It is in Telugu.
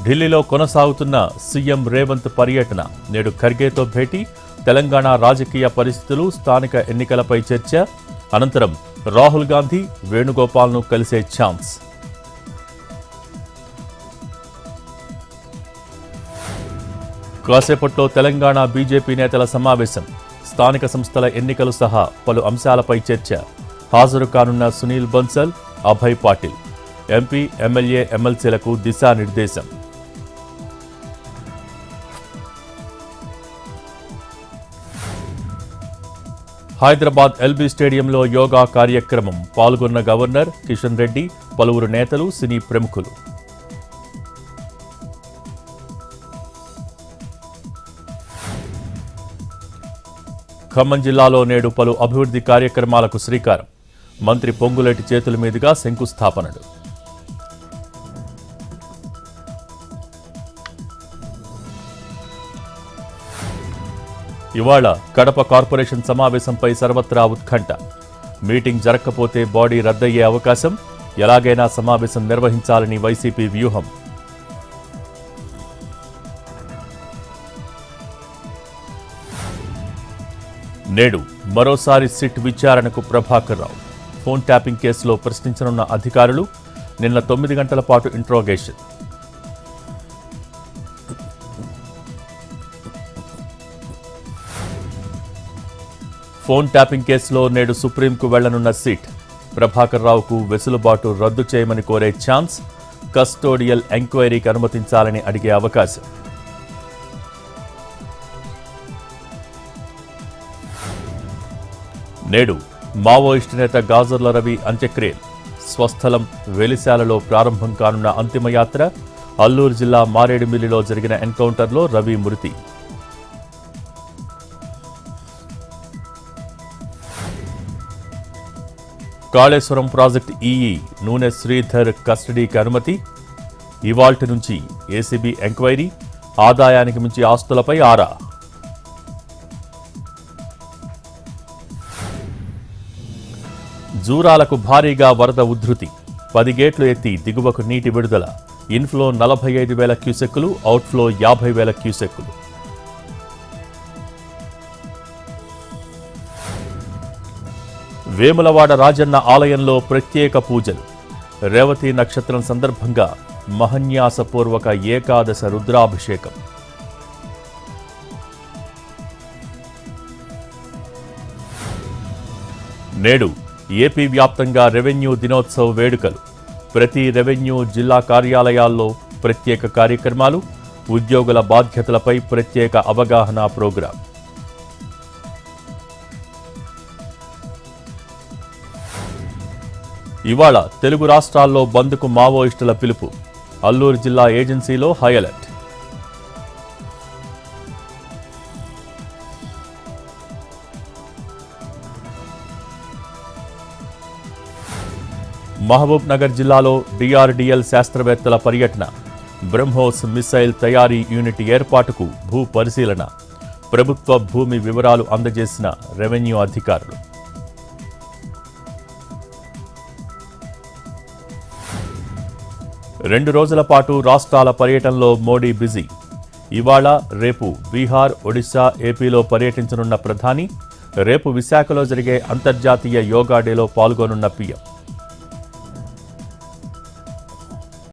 ఢిల్లీలో కొనసాగుతున్న సీఎం రేవంత్ పర్యటన. నేడు ఖర్గేతో భేటీ, తెలంగాణ రాజకీయ పరిస్థితులు, స్థానిక ఎన్నికలపై చర్చ. అనంతరం రాహుల్ గాంధీ, వేణుగోపాల్ను కలిసే ఛాన్స్. కాసేపట్లో తెలంగాణ బీజేపీ నేతల సమావేశం. స్థానిక సంస్థల ఎన్నికలు సహా పలు అంశాలపై చర్చ. హాజరు కానున్న సునీల్ బన్సల్, అభయ్ పాటిల్. ఎంపీ, ఎమ్మెల్యే, ఎమ్మెల్సీలకు దిశానిర్దేశం. హైదరాబాద్ ఎల్బీ స్టేడియంలో యోగా కార్యక్రమం. పాల్గొన్న గవర్నర్ కిషన్ రెడ్డి, పలువురు నేతలు, సినీ ప్రముఖులు. ఖమ్మం జిల్లాలో నేడు పలు అభివృద్ధి కార్యక్రమాలకు శ్రీకారం. మంత్రి పొంగులేటి చేతుల మీదుగా శంకుస్థాపనలు. ఇవాళ కడప కార్పొరేషన్ సమావేశంపై సర్వత్రా ఉత్కంఠ. మీటింగ్ జరగకపోతే బాడీ రద్దయ్యే అవకాశం. ఎలాగైనా సమావేశం నిర్వహించాలని వైసీపీ వ్యూహం. నేడు మరోసారి సిట్ విచారణకు ప్రభాకర్ రావు. ఫోన్ ట్యాపింగ్ కేసులో ప్రశ్నించనున్న అధికారులు. నిన్న 9 గంటల పాటు ఇంట్రోగేషన్. ఫోన్ ట్యాపింగ్ కేసులో నేడు సుప్రీంకు వెళ్లనున్న సిట్. ప్రభాకర్ రావుకు వెసులుబాటు రద్దు చేయమని కోరే ఛాన్స్. కస్టోడియల్ ఎంక్వైరీకి అనుమతించాలని అడిగే అవకాశం. నేడు మావోయిస్టు నేత గాజర్ల రవి అంత్యక్రియలు. స్వస్థలం వెలిశాలలో ప్రారంభం కానున్న అంతిమయాత్ర. అల్లూరు జిల్లా మారేడుమిల్లిలో జరిగిన ఎన్కౌంటర్లో రవి మృతి. కాళేశ్వరం ప్రాజెక్టు ఈఈ నూనె శ్రీధర్ కస్టడీకి అనుమతి. ఇవాల్టి నుంచి ఏసీబీ ఎంక్వైరీ. ఆదాయానికి మించి ఆస్తులపై ఆరా. జూరాలకు భారీగా వరద ఉధృతి. 10 గేట్లు ఎత్తి దిగువకు నీటి విడుదల. ఇన్ఫ్లో 45,000 క్యూసెక్కులు, అవుట్ఫ్లో 50,000 క్యూసెక్కులు. వేములవాడ రాజన్న ఆలయంలో ప్రత్యేక పూజలు. రేవతి నక్షత్రం సందర్భంగా మహన్యాసపూర్వక ఏకాదశ రుద్రాభిషేకం. నేడు ఏపీ వ్యాప్తంగా రెవెన్యూ దినోత్సవ వేడుకలు. ప్రతి రెవెన్యూ జిల్లా కార్యాలయాల్లో ప్రత్యేక కార్యక్రమాలు. ఉద్యోగుల బాధ్యతలపై ప్రత్యేక అవగాహన ప్రోగ్రాం. ఇవాళ తెలుగు రాష్ట్రాల్లో బంద్కు మావోయిస్టుల పిలుపు. అల్లూరు జిల్లా ఏజెన్సీలో హై అలర్ట్. మహబూబ్ నగర్ జిల్లాలో డిఆర్డీఎల్ శాస్త్రవేత్తల పర్యటన. బ్రహ్మోస్ మిసైల్ తయారీ యూనిట్ ఏర్పాటుకు భూ పరిశీలన. ప్రభుత్వ భూమి వివరాలు అందజేసిన రెవెన్యూ అధికారులు. 2 రోజుల పాటు రాష్ట్రాల పర్యటనలో మోడీ బిజీ. ఇవాళ రేపు బీహార్, ఒడిశా, ఏపీలో పర్యటించనున్న ప్రధాని. రేపు విశాఖలో జరిగే అంతర్జాతీయ యోగా డేలో పాల్గొనున్న పీఎం.